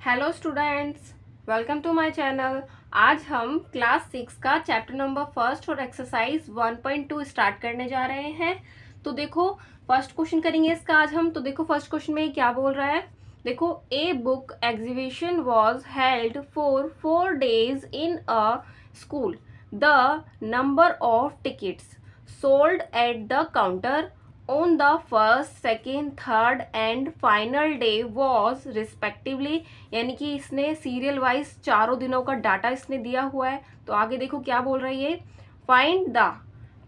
Hello students, welcome to my channel. आज हम class 6 का चैप्टर नंबर फर्स्ट और एक्सरसाइज 1.2 स्टार्ट करने जा रहे हैं। तो देखो, फर्स्ट क्वेश्चन करेंगे इसका आज हम। तो देखो फर्स्ट क्वेश्चन में क्या बोल रहा है। देखो, a book exhibition was held for 4 days in a school. The number of tickets sold at the counter on the first, second, third and final day was respectively, यानी कि इसने सीरियल वाइज चारों दिनों का डाटा इसने दिया हुआ है। तो आगे देखो क्या बोल रही है, find the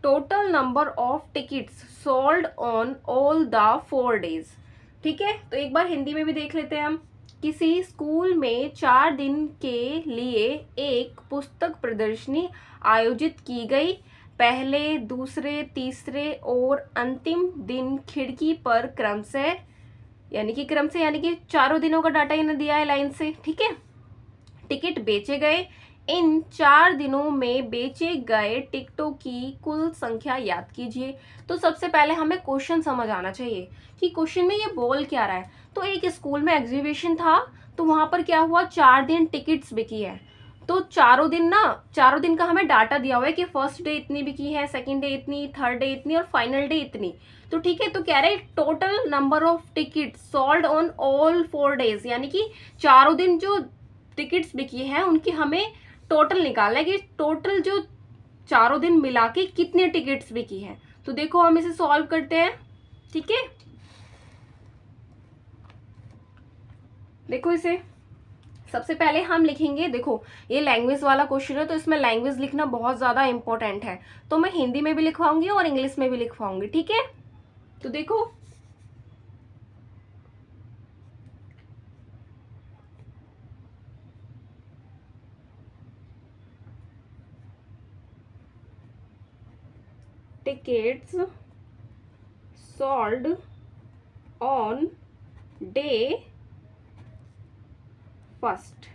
total number of tickets sold on all the 4 days। ठीक है, तो एक बार हिंदी में भी देख लेते हैं हम। किसी स्कूल में 4 दिन के लिए एक पुस्तक प्रदर्शनी आयोजित की गई। पहले, दूसरे, तीसरे और अंतिम दिन खिड़की पर क्रमशः, यानी कि चारों दिनों का डाटा इन्हें दिया है लाइन से। ठीक है, टिकट बेचे गए। इन 4 दिनों में बेचे गए टिकटों की कुल संख्या याद कीजिए। तो सबसे पहले हमें क्वेश्चन समझ आना चाहिए कि क्वेश्चन में ये बोल क्या रहा है। तो एक स्कूल में एग्जीबिशन था, तो वहां पर क्या हुआ, 4 दिन टिकट्स बिकी है। तो चारों दिन का हमें डाटा दिया हुआ है कि फर्स्ट डे इतनी बिकी है, सेकंड डे इतनी, थर्ड डे इतनी और फाइनल डे इतनी। तो ठीक है, तो कह रहे total number of ticket sold on all 4 days, यानी कि चारों दिन जो टिकट्स बिकी हैं उनकी हमें टोटल निकालना है कि टोटल जो चारों दिन मिला के कितने टिकट्स बिकी हैं। तो देखो हम इसे सॉल्व करते हैं। ठीक है, देखो इसे सबसे पहले हम लिखेंगे। देखो, ये लैंग्वेज वाला क्वेश्चन है, तो इसमें लैंग्वेज लिखना बहुत ज्यादा इंपॉर्टेंट है। तो मैं हिंदी में भी लिखवाऊंगी और इंग्लिश में भी लिखवाऊंगी। ठीक है, तो देखो tickets sold on day first.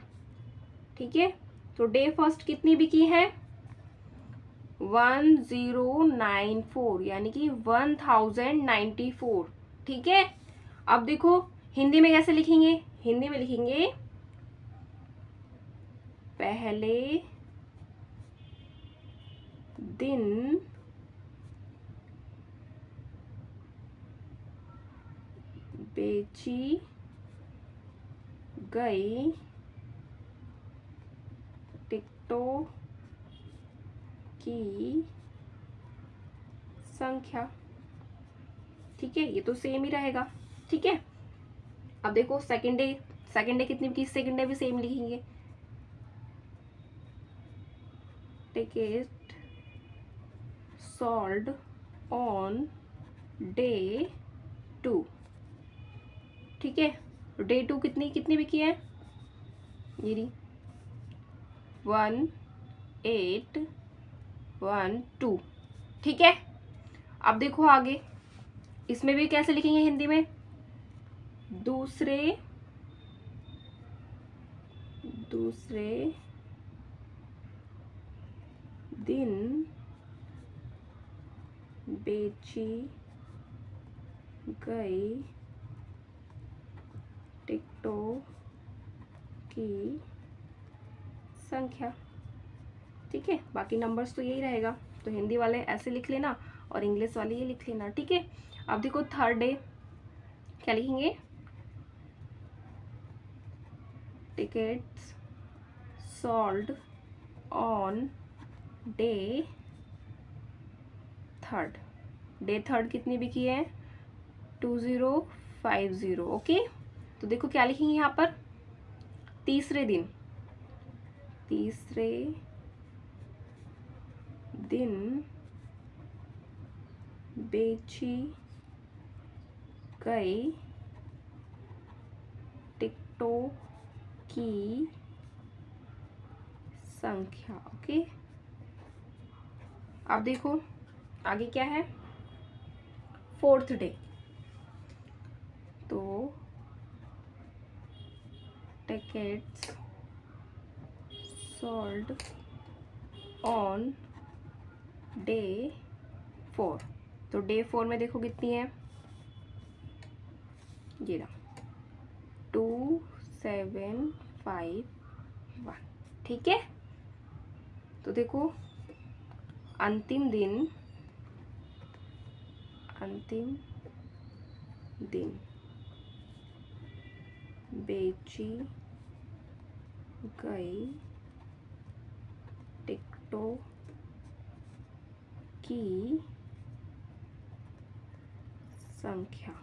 ठीक है, तो डे फर्स्ट कितनी बिकी है, 1094, यानी कि 1094। ठीक है, अब देखो हिंदी में कैसे लिखेंगे। हिंदी में लिखेंगे पहले दिन बेची गई टिकटों की संख्या। ठीक है, ये तो सेम ही रहेगा। ठीक है, अब देखो सेकंड डे कितनी की, सेकंड डे भी सेम लिखेंगे। Ticket sold on day 2। ठीक है, डे 2 कितनी कितनी बिकी है, ये रही 1812। ठीक है, अब देखो आगे इसमें भी कैसे लिखेंगे हिंदी में। दूसरे दिन बेची गई टिकटों की संख्या। ठीक है, बाकी नंबर्स तो यही रहेगा। तो हिंदी वाले ऐसे लिख लेना और इंग्लिश वाले ये लिख लेना। ठीक है, अब देखो थर्ड डे क्या लिखेंगे, tickets sold on day third. Day third कितनी बिकी है, 2050। ओके, तो देखो क्या लिखेंगे यहाँ पर, तीसरे दिन बेची गई टिकटों की संख्या। ओके, अब देखो आगे क्या है, फोर्थ डे। तो टिकट्स सोल्ड ऑन डे 4। तो डे 4 में देखो कितनी है, ये रहा 751। ठीक है, तो देखो अंतिम दिन बेची गई टिकटों की संख्या,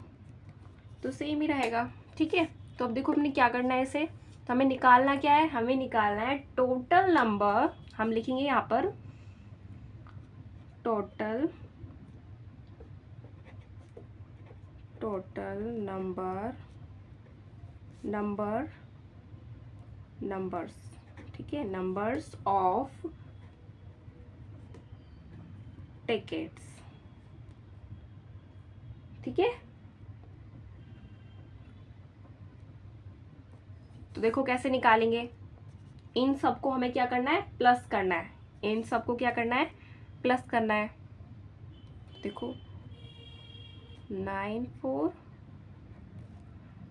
तो सेम ही रहेगा। ठीक है, तो अब देखो हमने क्या करना है इसे, तो हमें निकालना क्या है, हमें निकालना है टोटल नंबर। हम लिखेंगे यहाँ पर टोटल नंबर्स। ठीक है, नंबर्स ऑफ टिकट्स। ठीक है, तो देखो कैसे निकालेंगे, इन सबको हमें क्या करना है, प्लस करना है। इन सबको क्या करना है, प्लस करना है। देखो 94,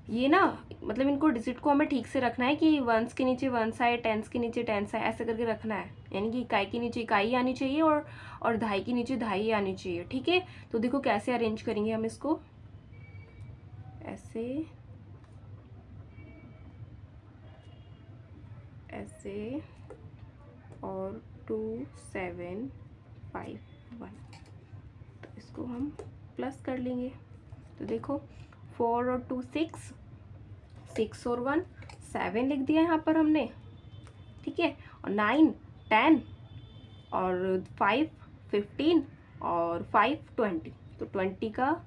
ये ना मतलब इनको डिजिट को हमें ठीक से रखना है कि वंस के नीचे वंस आए, टेंस के नीचे टेंस आए, ऐसे करके रखना है। यानी कि इकाई के नीचे इकाई आनी चाहिए और दहाई के नीचे दहाई आनी चाहिए। ठीक है, तो देखो कैसे अरेंज करेंगे हम इसको, ऐसे और 2751, तो इसको हम प्लस कर लेंगे। तो देखो 4 और 2 6, 6 और 1 7 लिख दिया यहाँ पर हमने। ठीक है, और 9 10 और 5 15 और 5 20, तो 20 का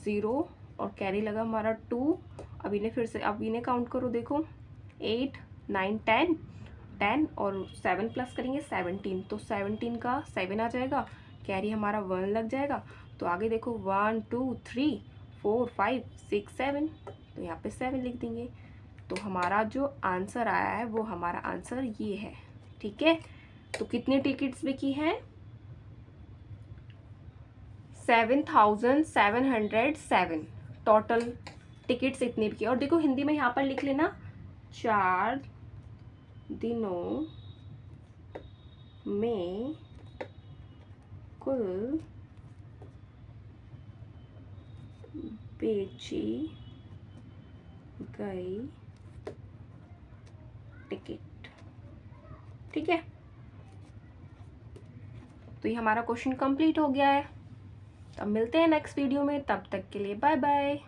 0 और कैरी लगा हमारा 2। अब इन्हें फिर से अब इन्हें काउंट करो, देखो 8 9 10 10 और 7 प्लस करेंगे 17, तो 17 का 7 आ जाएगा, कैरी हमारा 1 लग जाएगा। तो आगे देखो 1 2 3 4 5 6 7, तो यहाँ पे 7 लिख देंगे। तो हमारा जो आंसर आया है वो हमारा आंसर ये है। ठीक है, तो कितनी टिकट्स बिकी हैं, 7707 टोटल टिकट्स इतनी बिकी। और देखो हिंदी में यहाँ पर लिख लेना 4 दिनों में कुल बेची गई टिकट। ठीक है, तो ये हमारा क्वेश्चन कंप्लीट हो गया है। अब मिलते हैं नेक्स्ट वीडियो में, तब तक के लिए बाय बाय।